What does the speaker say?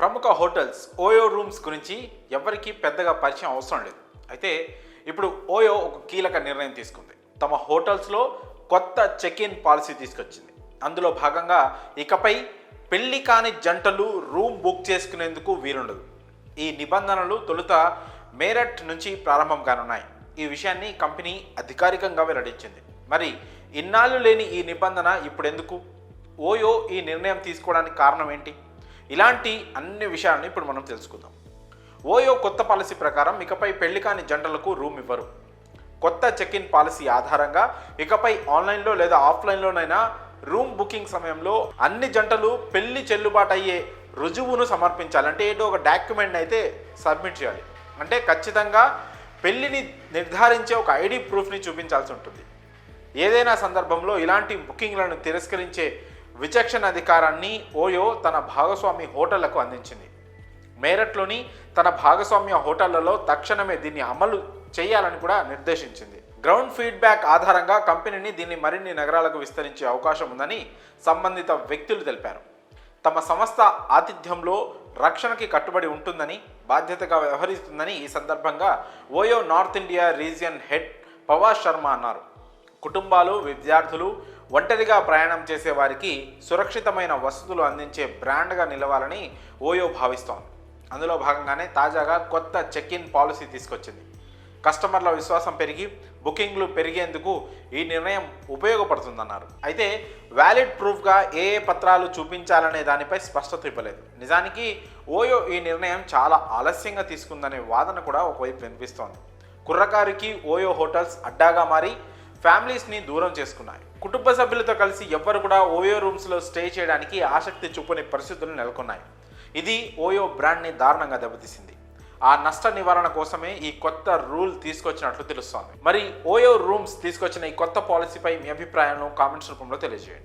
ప్రముఖ hotels OYO rooms గురించి ఎవరికి పెద్దగా పరిచయం అవసరం లేదు. అయితే ఇప్పుడు ఓయో ఒక కీలక నిర్ణయం తీసుకుంది. తమ హోటల్స్లో కొత్త చెక్ ఇన్ పాలసీ తీసుకొచ్చింది. అందులో భాగంగా ఇకపై పెళ్లి కాని జంటలు రూమ్ బుక్ చేసుకునేందుకు వీలుండదు. ఈ నిబంధనలు తొలుత మేరట్ నుంచి ప్రారంభం కానున్నాయి. ఈ విషయాన్ని కంపెనీ అధికారికంగా వెల్లడించింది. మరి ఇన్నాళ్ళు లేని ఈ నిబంధన ఇప్పుడెందుకు? ఓయో ఈ నిర్ణయం తీసుకోవడానికి కారణం ఏంటి? ఇలాంటి అన్ని విషయాలను ఇప్పుడు మనం తెలుసుకుందాం. ఓయో కొత్త పాలసీ ప్రకారం ఇకపై పెళ్లి కాని జంటలకు రూమ్ ఇవ్వరు. కొత్త చెక్ ఇన్ పాలసీ ఆధారంగా ఇకపై ఆన్లైన్లో లేదా ఆఫ్లైన్లోనైనా రూమ్ బుకింగ్ సమయంలో అన్ని జంటలు పెళ్లి చెల్లుబాటు అయ్యే రుజువును సమర్పించాలి. అంటే ఏదో ఒక డాక్యుమెంట్ అయితే సబ్మిట్ చేయాలి. అంటే ఖచ్చితంగా పెళ్లిని నిర్ధారించే ఒక ఐడి ప్రూఫ్ని చూపించాల్సి ఉంటుంది. ఏదైనా సందర్భంలో ఇలాంటి బుకింగ్లను తిరస్కరించే విచక్షణ అధికారాన్ని ఓయో తన భాగస్వామి హోటళ్లకు అందించింది. మేరట్లోని తన భాగస్వామ్య హోటళ్లలో తక్షణమే దీన్ని అమలు చేయాలని కూడా నిర్దేశించింది. గ్రౌండ్ ఫీడ్బ్యాక్ ఆధారంగా కంపెనీని దీన్ని మరిన్ని నగరాలకు విస్తరించే అవకాశం ఉందని సంబంధిత వ్యక్తులు తెలిపారు. తమ సంస్థ ఆతిథ్యంలో రక్షణకి కట్టుబడి ఉంటుందని, బాధ్యతగా వ్యవహరిస్తుందని ఈ సందర్భంగా OYO north India region head Pawar Sharma అన్నారు. కుటుంబాలు, విద్యార్థులు, ఒంటరిగా ప్రయాణం చేసే వారికి సురక్షితమైన వసతులు అందించే బ్రాండ్గా నిలవాలని ఓయో భావిస్తోంది. అందులో భాగంగానే తాజాగా కొత్త చెక్ ఇన్ పాలసీ తీసుకొచ్చింది. కస్టమర్ల విశ్వాసం పెరిగి బుకింగ్లు పెరిగేందుకు ఈ నిర్ణయం ఉపయోగపడుతుందన్నారు. అయితే వ్యాలిడ్ ప్రూఫ్గా ఏ పత్రాలు చూపించాలనే దానిపై స్పష్టత ఇవ్వలేదు. నిజానికి ఓయో ఈ నిర్ణయం చాలా ఆలస్యంగా తీసుకుందనే వాదన కూడా ఒకవైపు వినిపిస్తోంది. కుర్రకారికి ఓయో హోటల్స్ అడ్డాగా మారి ఫ్యామిలీస్ని దూరం చేసుకున్నాయి. కుటుంబ సభ్యులతో కలిసి ఎవ్వరు కూడా ఓయో రూమ్స్లో స్టే చేయడానికి ఆసక్తి చూపని పరిస్థితులు నెలకొన్నాయి. ఇది ఓయో బ్రాండ్ని దారుణంగా దెబ్బతీసింది. ఆ నష్ట నివారణ కోసమే ఈ కొత్త రూల్ తీసుకొచ్చినట్లు తెలుస్తోంది. మరి ఓయో రూమ్స్ తీసుకొచ్చిన ఈ కొత్త పాలసీపై మీ అభిప్రాయాలను కామెంట్స్ రూపంలో తెలియజేయండి.